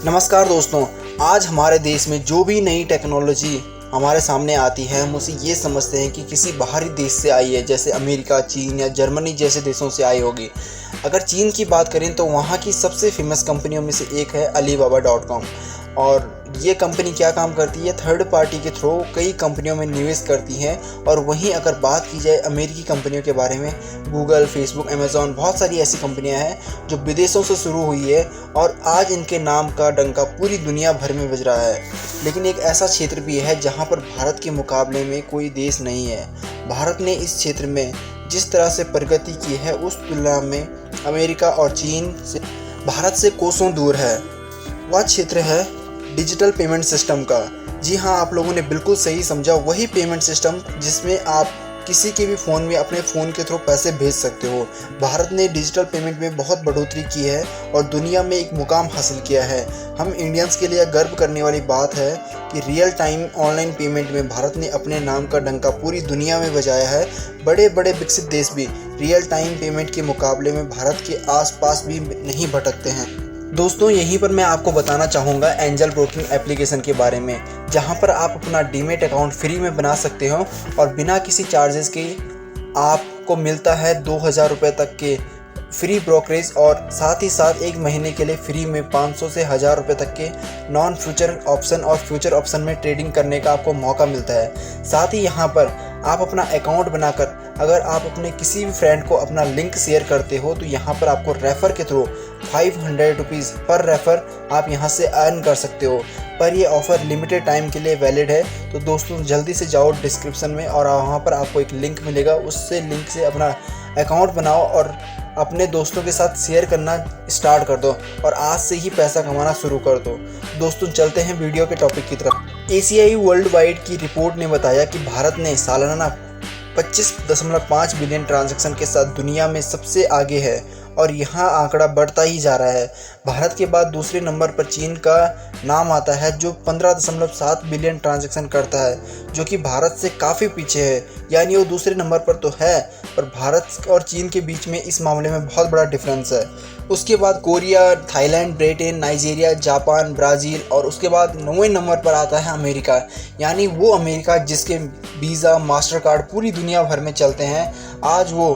नमस्कार दोस्तों, आज हमारे देश में जो भी नई टेक्नोलॉजी हमारे सामने आती है हम उसे ये समझते हैं कि किसी बाहरी देश से आई है, जैसे अमेरिका, चीन या जर्मनी जैसे देशों से आई होगी। अगर चीन की बात करें तो वहाँ की सबसे फेमस कंपनियों में से एक है Alibaba.com। और ये कंपनी क्या काम करती है, थर्ड पार्टी के थ्रू कई कंपनियों में निवेश करती है। और वहीं अगर बात की जाए अमेरिकी कंपनियों के बारे में, गूगल, फेसबुक, अमेज़ॉन, बहुत सारी ऐसी कंपनियां हैं जो विदेशों से शुरू हुई है और आज इनके नाम का डंका पूरी दुनिया भर में बज रहा है। लेकिन एक ऐसा क्षेत्र भी है जहां पर भारत के मुकाबले में कोई देश नहीं है। भारत ने इस क्षेत्र में जिस तरह से प्रगति की है उस तुलना में अमेरिका और चीन से भारत से कोसों दूर है। वह क्षेत्र है डिजिटल पेमेंट सिस्टम का। जी हाँ, आप लोगों ने बिल्कुल सही समझा, वही पेमेंट सिस्टम जिसमें आप किसी के भी फ़ोन में अपने फ़ोन के थ्रू पैसे भेज सकते हो। भारत ने डिजिटल पेमेंट में बहुत बढ़ोतरी की है और दुनिया में एक मुकाम हासिल किया है। हम इंडियंस के लिए गर्व करने वाली बात है कि रियल टाइम ऑनलाइन पेमेंट में भारत ने अपने नाम का डंका पूरी दुनिया में बजाया है। बड़े बड़े विकसित देश भी रियल टाइम पेमेंट के मुकाबले में भारत के आसपास भी नहीं भटकते हैं। दोस्तों, यहीं पर मैं आपको बताना चाहूँगा एंजल ब्रोकिंग एप्लीकेशन के बारे में, जहाँ पर आप अपना डीमेट अकाउंट फ्री में बना सकते हो और बिना किसी चार्जेस के आपको मिलता है 2000 रुपये तक के फ्री ब्रोकरेज और साथ ही साथ एक महीने के लिए फ्री में 500 से 1000 रुपये तक के नॉन फ्यूचर ऑप्शन और फ्यूचर ऑप्शन में ट्रेडिंग करने का आपको मौका मिलता है। साथ ही यहाँ पर आप अपना अकाउंट बनाकर अगर आप अपने किसी भी फ्रेंड को अपना लिंक शेयर करते हो तो यहाँ पर आपको रेफ़र के थ्रू 500 रुपीज़ पर रेफ़र आप यहाँ से अर्न कर सकते हो। पर ये ऑफ़र लिमिटेड टाइम के लिए वैलिड है। तो दोस्तों, जल्दी से जाओ डिस्क्रिप्शन में और वहाँ पर आपको एक लिंक मिलेगा, उससे लिंक से अपना अकाउंट बनाओ और अपने दोस्तों के साथ शेयर करना स्टार्ट कर दो और आज से ही पैसा कमाना शुरू कर दो। दोस्तों, चलते हैं वीडियो के टॉपिक की तरफ। एशियाई वर्ल्ड वाइड की रिपोर्ट ने बताया कि भारत ने सालाना 25.5 बिलियन ट्रांजैक्शन के साथ दुनिया में सबसे आगे है और यहाँ आंकड़ा बढ़ता ही जा रहा है। भारत के बाद दूसरे नंबर पर चीन का नाम आता है जो 15.7 बिलियन ट्रांजैक्शन करता है, जो कि भारत से काफ़ी पीछे है। यानी वो दूसरे नंबर पर तो है पर भारत और चीन के बीच में इस मामले में बहुत बड़ा डिफरेंस है। उसके बाद Korea, Thailand, Britain, Nigeria, Japan, Brazil और उसके बाद 9वें नंबर पर आता है अमेरिका। यानी वो अमेरिका जिसके वीज़ा, मास्टर कार्ड पूरी दुनिया भर में चलते हैं, आज वो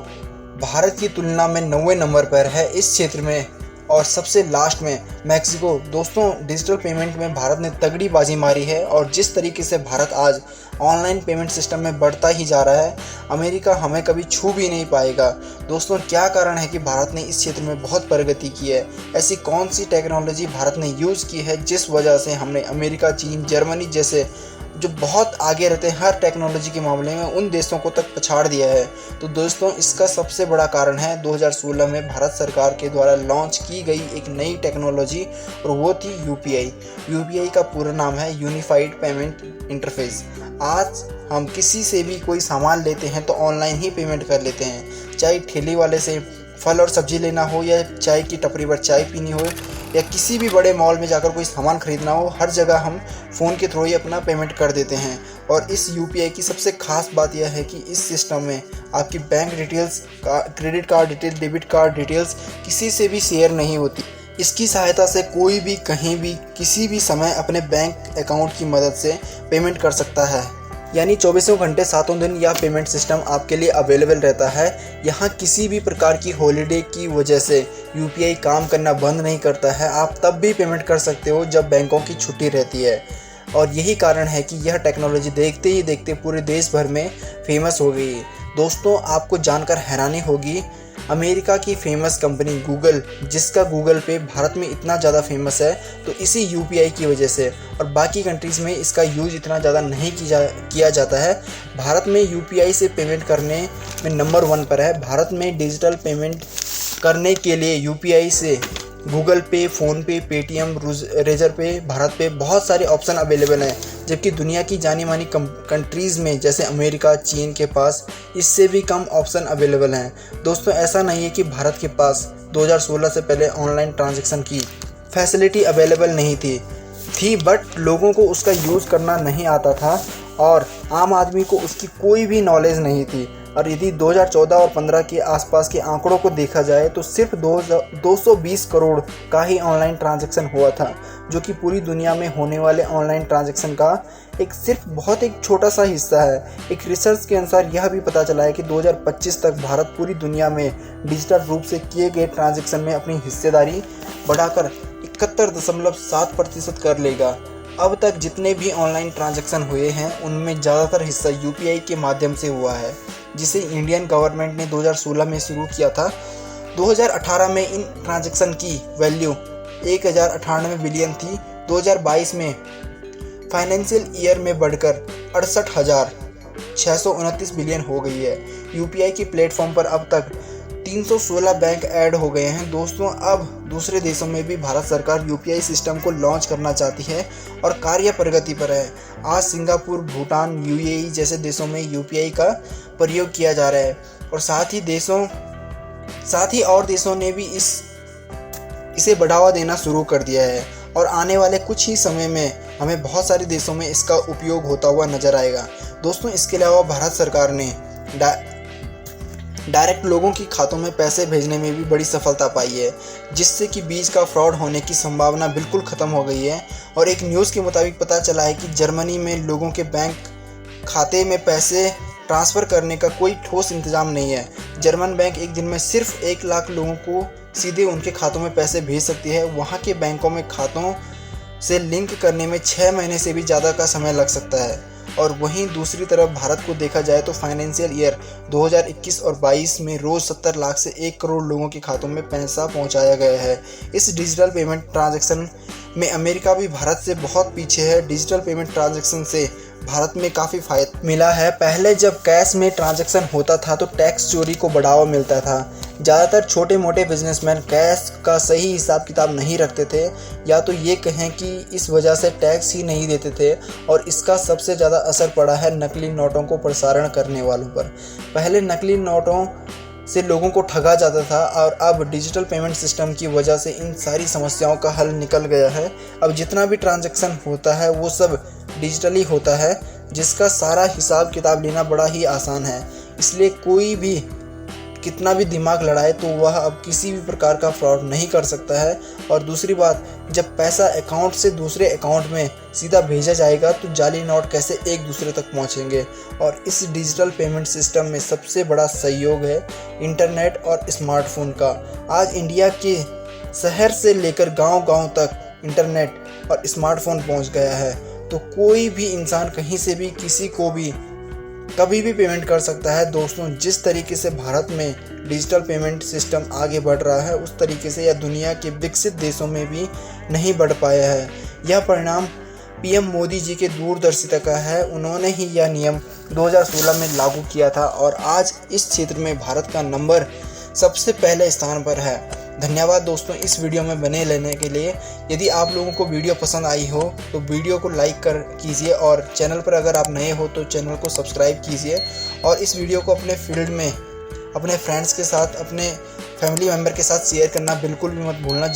भारत की तुलना में 9वें नंबर पर है इस क्षेत्र में। और सबसे लास्ट में मैक्सिको। दोस्तों, डिजिटल पेमेंट में भारत ने तगड़ी बाजी मारी है और जिस तरीके से भारत आज ऑनलाइन पेमेंट सिस्टम में बढ़ता ही जा रहा है, अमेरिका हमें कभी छू भी नहीं पाएगा। दोस्तों, क्या कारण है कि भारत ने इस क्षेत्र में बहुत प्रगति की है? ऐसी कौन सी टेक्नोलॉजी भारत ने यूज़ की है जिस वजह से हमने अमेरिका, चीन, जर्मनी जैसे जो बहुत आगे रहते हैं हर टेक्नोलॉजी के मामले में, उन देशों को तक पछाड़ दिया है? तो दोस्तों, इसका सबसे बड़ा कारण है 2016 में भारत सरकार के द्वारा लॉन्च की गई एक नई टेक्नोलॉजी और वो थी यूपीआई। यूपीआई का पूरा नाम है यूनिफाइड पेमेंट इंटरफेस। आज हम किसी से भी कोई सामान लेते हैं तो ऑनलाइन ही पेमेंट कर लेते हैं, चाहे ठेले वाले से फल और सब्जी लेना हो या चाय की टपरी पर चाय पीनी हो या किसी भी बड़े मॉल में जाकर कोई सामान खरीदना हो, हर जगह हम फ़ोन के थ्रू ही अपना पेमेंट कर देते हैं। और इस यूपीआई की सबसे खास बात यह है कि इस सिस्टम में आपकी bank details, credit card detail, debit card details किसी से भी शेयर नहीं होती। इसकी सहायता से कोई भी कहीं भी किसी भी समय अपने बैंक अकाउंट की मदद से पेमेंट कर सकता है। यानी 24 घंटे 7 दिन यह पेमेंट सिस्टम आपके लिए अवेलेबल रहता है। यहाँ किसी भी प्रकार की हॉलीडे की वजह से यूपीआई काम करना बंद नहीं करता है। आप तब भी पेमेंट कर सकते हो जब बैंकों की छुट्टी रहती है। और यही कारण है कि यह टेक्नोलॉजी देखते ही देखते पूरे देश भर में फेमस हो गई। दोस्तों, आपको जानकर हैरानी होगी, अमेरिका की फेमस कंपनी गूगल, जिसका गूगल पे भारत में इतना ज़्यादा फेमस है तो इसी यूपीआई की वजह से, और बाकी कंट्रीज़ में इसका यूज़ इतना ज़्यादा नहीं किया जाता है। भारत में यूपीआई से पेमेंट करने में नंबर 1 पर है। भारत में डिजिटल पेमेंट करने के लिए यूपीआई से गूगल पे, फ़ोनपे, पेटीएम, रेजर पे, भारत पे बहुत सारे ऑप्शन अवेलेबल हैं, जबकि दुनिया की जानी मानी कंट्रीज़ में जैसे अमेरिका, चीन के पास इससे भी कम ऑप्शन अवेलेबल हैं। दोस्तों, ऐसा नहीं है कि भारत के पास 2016 से पहले ऑनलाइन ट्रांजैक्शन की फैसिलिटी अवेलेबल नहीं थी, बट लोगों को उसका यूज़ करना नहीं आता था और आम आदमी को उसकी कोई भी नॉलेज नहीं थी। और यदि 2014 और 15 के आसपास के आंकड़ों को देखा जाए तो सिर्फ 220 करोड़ का ही ऑनलाइन ट्रांजैक्शन हुआ था, जो कि पूरी दुनिया में होने वाले ऑनलाइन ट्रांजैक्शन का एक छोटा सा हिस्सा है। एक रिसर्च के अनुसार यह भी पता चला है कि 2025 तक भारत पूरी दुनिया में डिजिटल रूप से किए गए ट्रांजैक्शन में अपनी हिस्सेदारी बढ़ाकर 71.7% कर लेगा। अब तक जितने भी ऑनलाइन ट्रांजैक्शन हुए हैं उनमें ज़्यादातर हिस्सा यूपीआई के माध्यम से हुआ है, जिसे इंडियन गवर्नमेंट ने 2016 में शुरू किया था। 2018 में इन ट्रांजैक्शन की वैल्यू 1098 बिलियन थी। 2022 में फाइनेंशियल ईयर में बढ़कर 68,629 बिलियन हो गई है। यूपीआई के प्लेटफॉर्म पर अब तक 316 बैंक ऐड हो गए हैं। दोस्तों, अब दूसरे देशों में भी भारत सरकार यूपीआई सिस्टम को लॉन्च करना चाहती है और कार्य प्रगति पर है। आज सिंगापुर, भूटान, यूएई जैसे देशों में यूपीआई का प्रयोग किया जा रहा है और साथ ही और देशों ने भी इसे बढ़ावा देना शुरू कर दिया है और आने वाले कुछ ही समय में हमें बहुत सारे देशों में इसका उपयोग होता हुआ नजर आएगा। दोस्तों, इसके अलावा भारत सरकार ने डायरेक्ट लोगों की खातों में पैसे भेजने में भी बड़ी सफलता पाई है, जिससे कि बीच का फ्रॉड होने की संभावना बिल्कुल ख़त्म हो गई है। और एक न्यूज़ के मुताबिक पता चला है कि जर्मनी में लोगों के बैंक खाते में पैसे ट्रांसफ़र करने का कोई ठोस इंतज़ाम नहीं है। जर्मन बैंक एक दिन में सिर्फ 1 लाख लोगों को सीधे उनके खातों में पैसे भेज सकती है। वहाँ के बैंकों में खातों से लिंक करने में 6 महीने से भी ज़्यादा का समय लग सकता है। और वहीं दूसरी तरफ भारत को देखा जाए तो फाइनेंशियल ईयर 2021 और 22 में रोज़ 70 लाख से 1 करोड़ लोगों के खातों में पैसा पहुंचाया गया है। इस डिजिटल पेमेंट ट्रांजैक्शन में अमेरिका भी भारत से बहुत पीछे है। डिजिटल पेमेंट ट्रांजैक्शन से भारत में काफ़ी फ़ायदा मिला है। पहले जब कैश में ट्रांजैक्शन होता था तो टैक्स चोरी को बढ़ावा मिलता था। ज़्यादातर छोटे मोटे बिजनेसमैन कैश का सही हिसाब किताब नहीं रखते थे, या तो ये कहें कि इस वजह से टैक्स ही नहीं देते थे। और इसका सबसे ज़्यादा असर पड़ा है नकली नोटों को प्रसारण करने वालों पर। पहले नकली नोटों से लोगों को ठगा जाता था और अब डिजिटल पेमेंट सिस्टम की वजह से इन सारी समस्याओं का हल निकल गया है। अब जितना भी ट्रांजैक्शन होता है वो सब डिजिटली होता है, जिसका सारा हिसाब किताब लेना बड़ा ही आसान है। इसलिए कोई भी कितना भी दिमाग लड़ाए तो वह अब किसी भी प्रकार का फ्रॉड नहीं कर सकता है। और दूसरी बात, जब पैसा अकाउंट से दूसरे अकाउंट में सीधा भेजा जाएगा तो जाली नोट कैसे एक दूसरे तक पहुंचेंगे। और इस डिजिटल पेमेंट सिस्टम में सबसे बड़ा सहयोग है इंटरनेट और स्मार्टफोन का। आज इंडिया के शहर से लेकर गांव-गांव तक इंटरनेट और स्मार्टफोन पहुंच गया है, तो कोई भी इंसान कहीं से भी किसी को भी कभी भी पेमेंट कर सकता है। दोस्तों, जिस तरीके से भारत में डिजिटल पेमेंट सिस्टम आगे बढ़ रहा है उस तरीके से यह दुनिया के विकसित देशों में भी नहीं बढ़ पाया है। यह परिणाम पीएम मोदी जी के दूरदर्शिता का है। उन्होंने ही यह नियम 2016 में लागू किया था और आज इस क्षेत्र में भारत का नंबर सबसे पहले स्थान पर है। धन्यवाद दोस्तों इस वीडियो में बने रहने के लिए। यदि आप लोगों को वीडियो पसंद आई हो तो वीडियो को लाइक कीजिए और चैनल पर अगर आप नए हो तो चैनल को सब्सक्राइब कीजिए। और इस वीडियो को अपने फील्ड में अपने फ्रेंड्स के साथ, अपने फैमिली मेम्बर के साथ शेयर करना बिल्कुल भी मत भूलना।